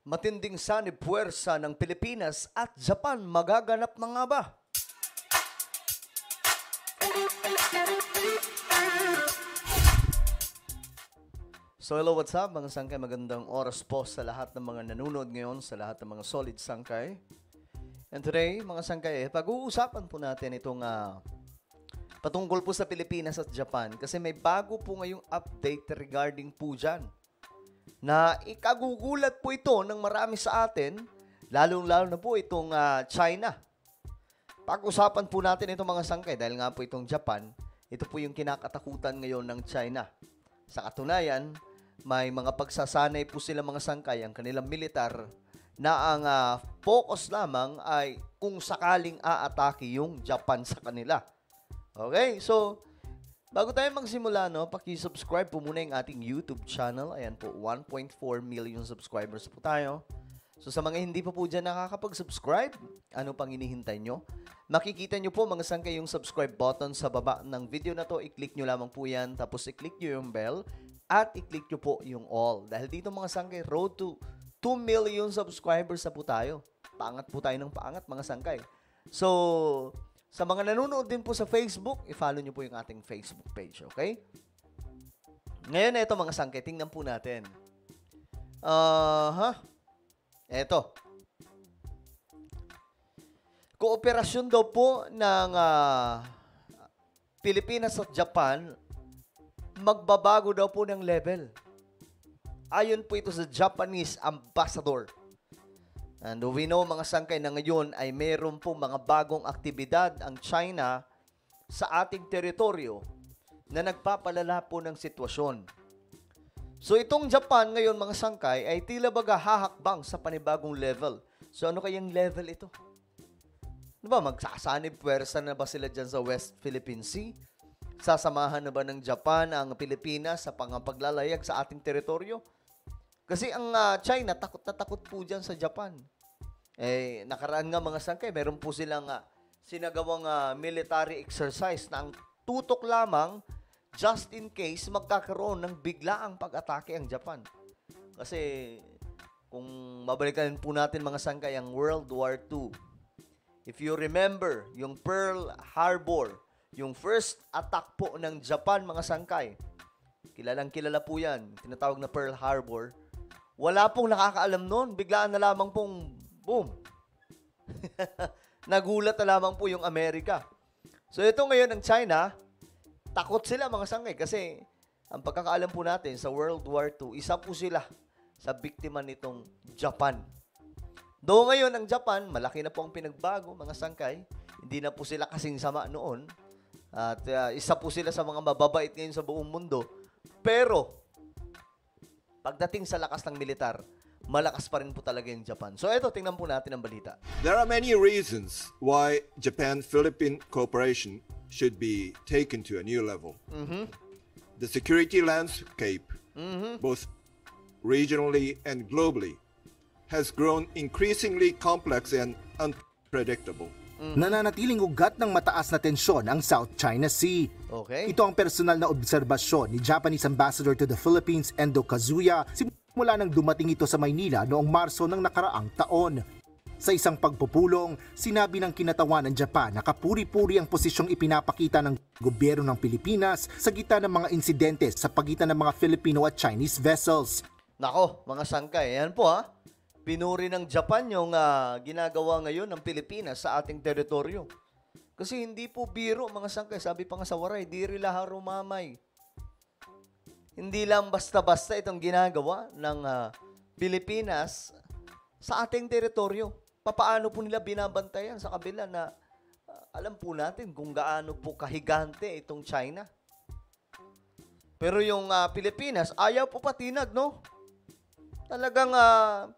Matinding sanib puwersa ng Pilipinas at Japan magaganap na nga ba? So hello, what's up mga sangkay? Magandang oras po sa lahat ng mga nanonood ngayon, sa lahat ng mga solid sangkay. And today, mga sangkay, pag-uusapan po natin itong patungkol po sa Pilipinas at Japan kasi may bago po ngayong update regarding po dyan na ikagugulat po ito ng marami sa atin, lalong-lalo na po itong China. Pag-usapan po natin itong mga sangkay dahil nga po itong Japan, ito po yung kinakatakutan ngayon ng China. Sa katunayan, may mga pagsasanay po sila mga sangkay, ang kanilang militar, na ang focus lamang ay kung sakaling aatake yung Japan sa kanila. Okay, so bago tayo magsimula, no, paki-subscribe po muna yung ating YouTube channel. Ayan po, 1.4 million subscribers po tayo. So sa mga hindi pa po dyan nakakapag-subscribe, ano pang hinihintay nyo? Makikita nyo po mga sangkay yung subscribe button sa baba ng video na to. I-click nyo lamang po yan, tapos i-click nyo yung bell at i-click nyo po yung all. Dahil dito mga sangkay, road to 2 million subscribers na po tayo. Paangat po tayo ng paangat mga sangkay. So sa mga nanonood din po sa Facebook, i-follow nyo po yung ating Facebook page, okay? Ngayon, ito mga sangkay, tingnan po natin. Ito. Kooperasyon daw po ng Pilipinas at Japan, magbabago daw po ng level. Ayon po ito sa Japanese ambassador. And we know mga sangkay na ngayon ay mayroon po mga bagong aktibidad ang China sa ating teritoryo na nagpapalala po ng sitwasyon. So itong Japan ngayon mga sangkay ay tila baga hahakbang sa panibagong level. So ano kayang level ito? Ano ba, magsasanib puwersa na ba sila dyan sa West Philippine Sea? Sasamahan na ba ng Japan ang Pilipinas sa paglalayag sa ating teritoryo? Kasi ang China, takot na takot po dyan sa Japan. Eh, nakaraan nga mga sangkay, meron po silang sinagawang military exercise na ang tutok lamang just in case magkakaroon ng biglaang pag-atake ang Japan. Kasi kung mabalikan po natin mga sangkay ang World War II, if you remember, yung Pearl Harbor, yung first attack po ng Japan mga sangkay, kilalang kilala po yan, tinatawag na Pearl Harbor. Wala pong nakakaalam noon. Biglaan na lamang pong boom. Nagulat na lamang po yung Amerika. So ito ngayon ang China, takot sila mga sangkay kasi ang pagkakaalam po natin sa World War II, isa po sila sa biktima nitong Japan. Though ngayon ang Japan, malaki na po ang pinagbago mga sangkay. Hindi na po sila kasing sama noon. At isa po sila sa mga mababait ngayon sa buong mundo. Pero pagdating sa lakas ng militar, malakas pa rin po talaga yung Japan. So ito, tingnan po natin ang balita. There are many reasons why Japan-Philippine cooperation should be taken to a new level. The security landscape, both regionally and globally, has grown increasingly complex and unpredictable. Nananatiling ugat ng mataas na tensyon ang South China Sea. Okay. Ito ang personal na obserbasyon ni Japanese Ambassador to the Philippines, Endo Kazuya, simula nang dumating ito sa Maynila noong Marso ng nakaraang taon. Sa isang pagpupulong, sinabi ng kinatawan ng Japan na kapuri-puri ang posisyong ipinapakita ng gobyerno ng Pilipinas sa gitna ng mga insidente sa pagitan ng mga Filipino at Chinese vessels. Nako, mga sangkay, yan po Pinuri ng Japan yung ginagawa ngayon ng Pilipinas sa ating teritoryo. Kasi hindi po biro mga sangkay. Sabi pa nga sa waray, di rin lahat rumamay. Hindi lang basta-basta itong ginagawa ng Pilipinas sa ating teritoryo. Papaano po nila binabantayan sa kabila na alam po natin kung gaano po kahigante itong China. Pero yung Pilipinas, ayaw po patinag, no? Talagang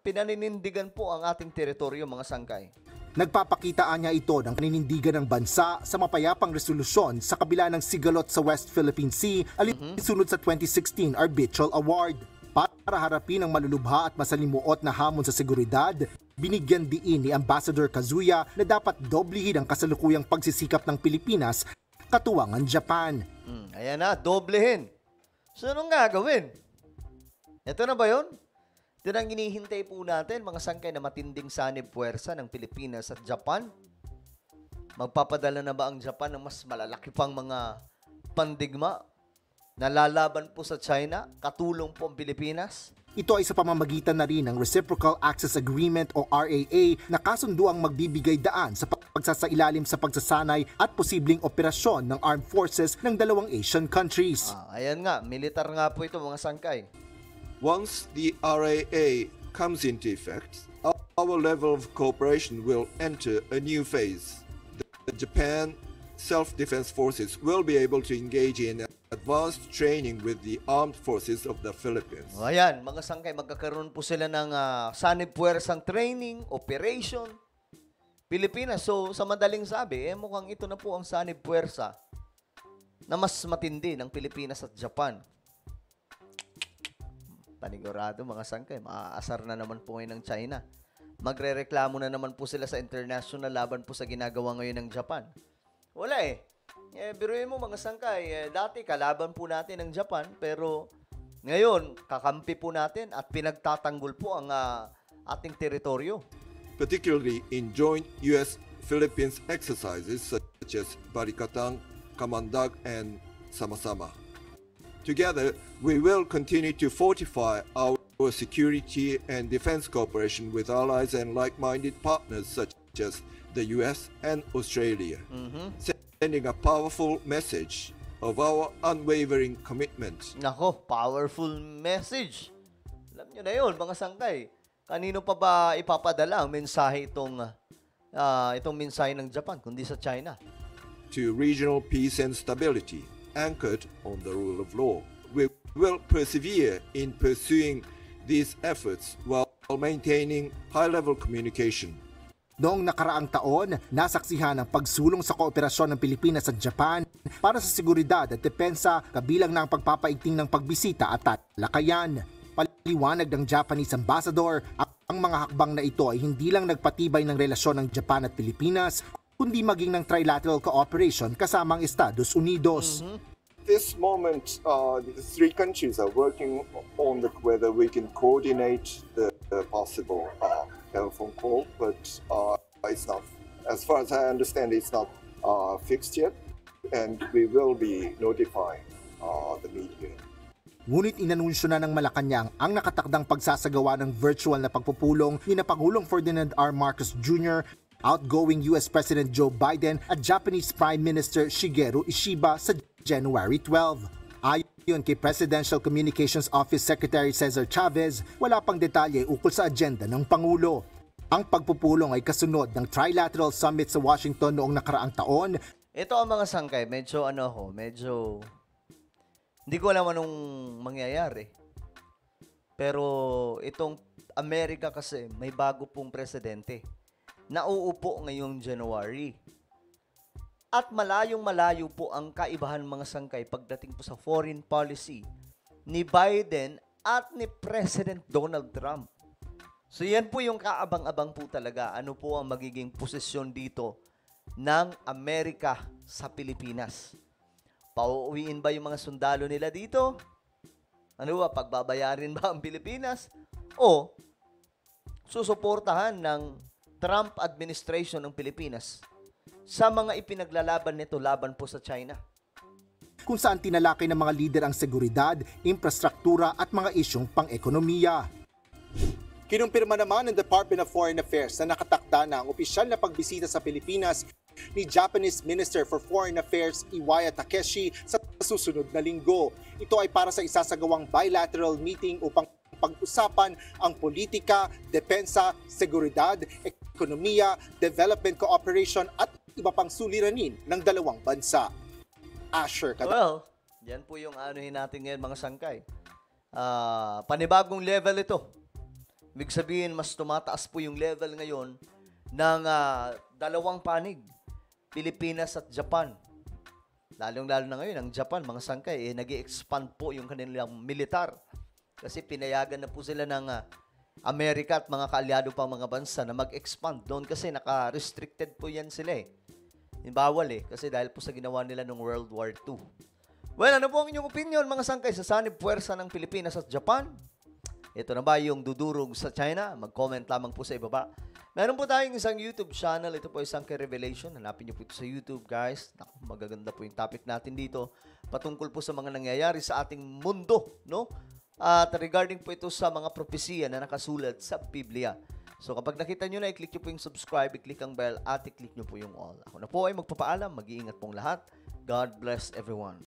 pinaninindigan po ang ating teritoryo, mga sangkay. Nagpapakitaan niya ito ng paninindigan ng bansa sa mapayapang resolusyon sa kabila ng sigalot sa West Philippine Sea alinsunod sa 2016 Arbitral Award. Para harapin ang malulubha at masalimuot na hamon sa seguridad, binigyan diin ni Ambassador Kazuya na dapat doblehin ang kasalukuyang pagsisikap ng Pilipinas katuwang ang Japan. Ayan na, doblehin. So anong gagawin? Ito na ba yun? Ito ang hinihintay po natin, mga sangkay, na matinding sanib puwersa ng Pilipinas at Japan. Magpapadala na ba ang Japan ng mas malalaki pang mga pandigma? Nalalaban po sa China, katulong po ang Pilipinas? Ito ay sa pamamagitan na rin ng Reciprocal Access Agreement o RAA na kasunduang magbibigay daan sa pagsasailalim sa pagsasanay at posibleng operasyon ng armed forces ng dalawang Asian countries. Ayan nga, militar nga po ito, mga sangkay. Once the RAA comes into effect, our level of cooperation will enter a new phase. The Japan Self-Defense Forces will be able to engage in advanced training with the armed forces of the Philippines. Ayan, mga sangkay, magkakaroon po sila ng sanib puwersang training, operation, Pilipinas. So, sa madaling sabi, mukhang ito na po ang sanib puwersa na mas matindi ng Pilipinas at Japan. Panigurado, mga sangkay, maaasar na naman po ngayon ng China. Magrereklamo na naman po sila sa international laban po sa ginagawa ngayon ng Japan. Wala biruin mo, mga sangkay, dati kalaban po natin ng Japan, pero ngayon, kakampi po natin at pinagtatanggol po ang ating teritoryo. Particularly in joint U.S.-Philippines exercises such as Barikatang, Kamandag, and Sama-Sama. Together, we will continue to fortify our security and defense cooperation with allies and like-minded partners such as the U.S. and Australia, sending a powerful message of our unwavering commitment. Nako, powerful message. Alam nyo na yun, mga sangkay. Kanino pa ba ipapadala ang mensahe itong mensahe ng Japan, kundi sa China? To regional peace and stability, anchored on the rule of law. We will persevere in pursuing these efforts while maintaining high-level communication. Noong nakaraang taon, nasaksihan ang pagsulong sa kooperasyon ng Pilipinas at Japan para sa seguridad at depensa, kabilang na ang pagpapaigting ng pagbisita at talakayan. Paliwanag ng Japanese ambassador, ang mga hakbang na ito ay hindi lang nagpatibay ng relasyon ng Japan at Pilipinas, kundi maging ng trilateral cooperation kasama ang Estados Unidos. This moment, the three countries are working on whether we can coordinate the possible telephone call, but it's not, as far as I understand, it's not fixed yet, and we will be notifying the media. Ngunit inanunsyo na ng Malacanang ang nakatakdang pagsasagawa ng virtual na pagpupulong ni na Pangulong Ferdinand R. Marcos Jr., outgoing US President Joe Biden at Japanese Prime Minister Shigeru Ishiba sa January 12. Ayon kay Presidential Communications Office Secretary Cesar Chavez, wala pang detalye ukol sa agenda ng Pangulo. Ang pagpupulong ay kasunod ng Trilateral Summit sa Washington noong nakaraang taon. Ito ang mga sangkay, medyo hindi ko alam anong mangyayari. Pero itong Amerika kasi may bago pong presidente. Nauupo ngayong January. At malayong-malayo po ang kaibahan, mga sangkay, pagdating po sa foreign policy ni Biden at ni President Donald Trump. So yan po yung kaabang-abang po talaga. Ano po ang magiging posisyon dito ng Amerika sa Pilipinas? Pauuwiin ba yung mga sundalo nila dito? Ano ba, pagbabayarin ba ang Pilipinas? O susuportahan ng Trump administration ng Pilipinas sa mga ipinaglalaban nito laban po sa China? Kung saan tinalakay ng mga lider ang seguridad, infrastruktura at mga isyong pang-ekonomiya. Kinumpirma naman ng Department of Foreign Affairs na nakatakda na ang opisyal na pagbisita sa Pilipinas ni Japanese Minister for Foreign Affairs Iwaya Takeshi sa susunod na linggo. Ito ay para sa isasagawang bilateral meeting upang pag-usapan ang politika, depensa, seguridad, ekonomiya, development cooperation at iba pang suliranin ng dalawang bansa. Asher, Well, yan po yung anuhin natin ngayon, mga sangkay. Panibagong level ito. Ibig sabihin, mas tumataas po yung level ngayon ng dalawang panig, Pilipinas at Japan. Lalong-lalo na ngayon, ang Japan, mga sangkay, nag-i-expand po yung kanilang militar. Kasi pinayagan na po sila ng Amerika at mga kaalyado pang mga bansa na mag-expand doon kasi naka-restricted po yan sila eh. Bawal kasi dahil po sa ginawa nila noong World War II. Well, ano po ang inyong opinion, mga sangkay, sa sanib puwersa ng Pilipinas at Japan? Ito na ba yung dudurog sa China? Mag-comment lamang po sa ibaba. Meron po tayong isang YouTube channel. Ito po isang Revelation. Hanapin niyo po ito sa YouTube, guys. Naku, magaganda po yung topic natin dito. Patungkol po sa mga nangyayari sa ating mundo, no? At regarding po ito sa mga propesiya na nakasulat sa Biblia. So kapag nakita nyo na, i-click nyo po yung subscribe, i-click ang bell, at i-click nyo po yung all. Ako na po ay magpapaalam. Mag-iingat pong lahat. God bless everyone.